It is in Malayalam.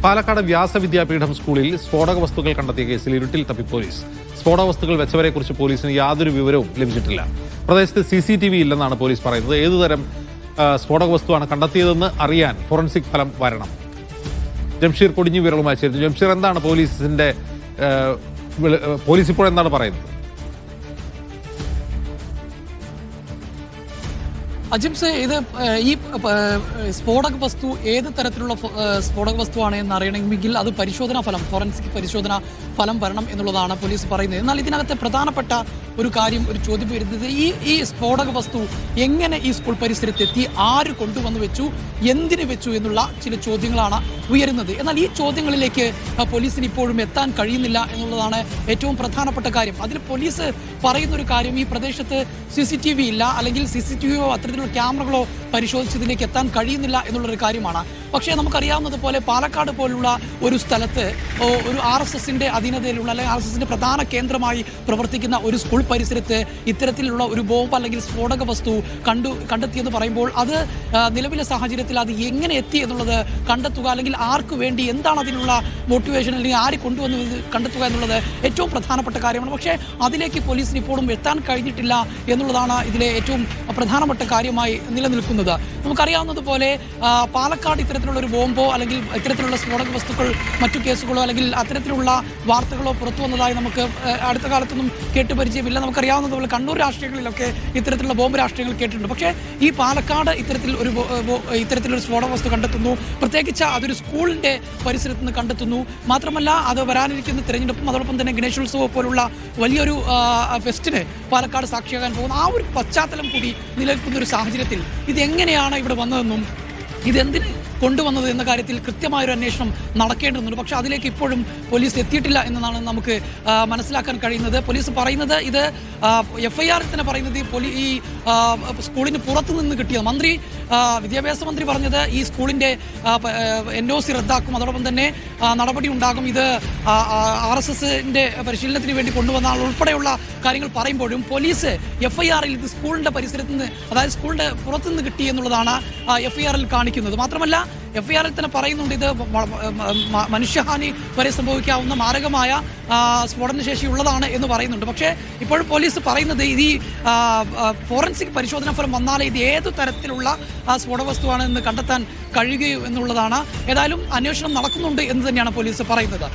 പാലക്കാട് വ്യാസവിദ്യാപീഠം സ്കൂളിൽ സ്ഫോടക വസ്തുക്കൾ കണ്ടെത്തിയ കേസിൽ ഇരുട്ടിൽ തപ്പി പോലീസ്. സ്ഫോടക വസ്തുക്കൾ വെച്ചവരെക്കുറിച്ച് പോലീസിന് യാതൊരു വിവരവും ലഭിച്ചിട്ടില്ല. പ്രദേശത്ത് CCTV ഇല്ലെന്നാണ് പോലീസ് പറയുന്നത്. ഏതുതരം സ്ഫോടക വസ്തുവാണ് കണ്ടെത്തിയതെന്ന് അറിയാൻ ഫോറൻസിക് ഫലം വരണം. ജംഷീർ കൊടിഞ്ഞു വിരളുമായി ചേരുന്നു. ജംഷീർ, എന്താണ് പോലീസ് ഇപ്പോൾ എന്താണ് പറയുന്നത്? അജിംസ്, ഇത് ഈ സ്ഫോടക വസ്തു ഏത് തരത്തിലുള്ള സ്ഫോടക വസ്തുവാണ് എന്ന് അറിയണമെങ്കിൽ അത് ഫോറൻസിക് പരിശോധന ഫലം വരണം എന്നുള്ളതാണ് പോലീസ് പറയുന്നത്. എന്നാൽ ഇതിനകത്തെ പ്രധാനപ്പെട്ട ഒരു കാര്യം, ഒരു ചോദ്യം വരുന്നത് ഈ സ്ഫോടക വസ്തു എങ്ങനെ ഈ സ്കൂൾ പരിസരത്തെത്തി, ആര് കൊണ്ടുവന്ന് വെച്ചു, എന്തിനു വെച്ചു എന്നുള്ള ചില ചോദ്യങ്ങളാണ് ഉയരുന്നത്. എന്നാൽ ഈ ചോദ്യങ്ങളിലേക്ക് പോലീസിന് ഇപ്പോഴും എത്താൻ കഴിയുന്നില്ല എന്നുള്ളതാണ് ഏറ്റവും പ്രധാനപ്പെട്ട കാര്യം. അതിൽ പോലീസ് പറയുന്നൊരു കാര്യം, ഈ പ്രദേശത്ത് CCTV ഇല്ല, അല്ലെങ്കിൽ CCTV അത്തരത്തിലുള്ള ക്യാമറകളോ പരിശോധിച്ചതിലേക്ക് എത്താൻ കഴിയുന്നില്ല എന്നുള്ളൊരു കാര്യമാണ്. പക്ഷേ നമുക്കറിയാവുന്നതുപോലെ പാലക്കാട് പോലുള്ള ഒരു സ്ഥലത്ത് ഒരു RSSന്റെ അധീനതയിലുള്ള, അല്ലെങ്കിൽ RSSന്റെ പ്രധാന കേന്ദ്രമായി പ്രവർത്തിക്കുന്ന ഒരു സ്കൂൾ പരിസരത്ത് ഇത്തരത്തിലുള്ള ഒരു ബോംബ് അല്ലെങ്കിൽ സ്ഫോടക വസ്തു കണ്ടെത്തിയെന്ന് പറയുമ്പോൾ അത് നിലവിലെ സാഹചര്യത്തിൽ അത് എങ്ങനെ എത്തി എന്നുള്ളത് കണ്ടെത്തുക, അല്ലെങ്കിൽ ആർക്ക് വേണ്ടി, എന്താണ് അതിനുള്ള മോട്ടിവേഷൻ, അല്ലെങ്കിൽ ആര് കൊണ്ടുവന്ന് കണ്ടെത്തുക എന്നുള്ളത് ഏറ്റവും പ്രധാനപ്പെട്ട കാര്യമാണ്. പക്ഷേ അതിലേക്ക് പോലീസിന് ഇപ്പോഴും എത്താൻ കഴിഞ്ഞിട്ടില്ല എന്നുള്ളതാണ് ഇതിലെ ഏറ്റവും പ്രധാനപ്പെട്ട കാര്യമായി നിലനിൽക്കുന്നത്. നമുക്കറിയാവുന്നതുപോലെ പാലക്കാട് ഇത്തരത്തിലുള്ള ഒരു ബോംബോ അല്ലെങ്കിൽ ഇത്തരത്തിലുള്ള സ്ഫോടക വസ്തുക്കൾ മറ്റു കേസുകളോ അല്ലെങ്കിൽ അത്തരത്തിലുള്ള വാർത്തകളോ പുറത്തു വന്നതായി നമുക്ക് അടുത്ത കാലത്തൊന്നും കേട്ടുപരിചയമില്ല. നമുക്കറിയാവുന്നതുപോലെ കണ്ണൂർ രാഷ്ട്രീയങ്ങളിലൊക്കെ ഇത്തരത്തിലുള്ള ബോംബ് രാഷ്ട്രീയങ്ങൾ കേട്ടിട്ടുണ്ട്. പക്ഷേ ഈ പാലക്കാട് ഇത്തരത്തിലൊരു സ്ഫോടക വസ്തു കണ്ടെത്തുന്നു, പ്രത്യേകിച്ച് അതൊരു സ്കൂളിന്റെ പരിസരത്ത് നിന്ന് കണ്ടെത്തുന്നു. മാത്രമല്ല, അത് വരാനിരിക്കുന്ന തിരഞ്ഞെടുപ്പും അതോടൊപ്പം തന്നെ ഗണേശോത്സവം പോലുള്ള വലിയൊരു ഫെസ്റ്റിന് പാലക്കാട് സാക്ഷിയാകാൻ പോകുന്ന ആ ഒരു പശ്ചാത്തലം കൂടി നിലനിൽക്കുന്ന ഒരു സാഹചര്യത്തിൽ ഇതെങ്ങനെയാണ് ഇവിടെ വന്നതെന്നും ഇതെന്തിന് കൊണ്ടുവന്നത് എന്ന കാര്യത്തിൽ കൃത്യമായൊരു അന്വേഷണം നടക്കേണ്ടതുണ്ട്. പക്ഷേ അതിലേക്ക് ഇപ്പോഴും പോലീസ് എത്തിയിട്ടില്ല എന്നതാണ് നമുക്ക് മനസ്സിലാക്കാൻ കഴിയുന്നത്. പോലീസ് പറയുന്നത്, ഇത് FIR തന്നെ പറയുന്നത് ഈ സ്കൂളിന് പുറത്തു നിന്ന് കിട്ടിയത്. വിദ്യാഭ്യാസ മന്ത്രി പറഞ്ഞത് ഈ സ്കൂളിൻ്റെ NOC റദ്ദാക്കും, അതോടൊപ്പം തന്നെ നടപടി ഉണ്ടാകും, ഇത് RSSന്റെ പരിശീലനത്തിന് വേണ്ടി കൊണ്ടുവന്ന ആൾ ഉൾപ്പെടെയുള്ള കാര്യങ്ങൾ പറയുമ്പോഴും പോലീസ് FIRൽ ഇത് സ്കൂളിൻ്റെ പരിസരത്ത് നിന്ന്, അതായത് സ്കൂളിൻ്റെ പുറത്തുനിന്ന് കിട്ടി എന്നുള്ളതാണ് FIRൽ കാണിക്കുന്നത്. മാത്രമല്ല FIRൽ തന്നെ പറയുന്നുണ്ട്, ഇത് മനുഷ്യഹാനി വരെ സംഭവിക്കാവുന്ന മാരകമായ സ്ഫോടനശേഷി ഉള്ളതാണ് എന്ന് പറയുന്നുണ്ട്. പക്ഷേ ഇപ്പോഴും പോലീസ് പറയുന്നത് ഇത് ഈ ഫോറൻസിക് പരിശോധനാ ഫലം വന്നാലേ ഇത് ഏതു തരത്തിലുള്ള സ്ഫോടക വസ്തുവാണ് എന്ന് കണ്ടെത്താൻ കഴിയുകയും എന്നുള്ളതാണ്. ഏതായാലും അന്വേഷണം നടക്കുന്നുണ്ട് എന്ന് തന്നെയാണ് പോലീസ് പറയുന്നത്.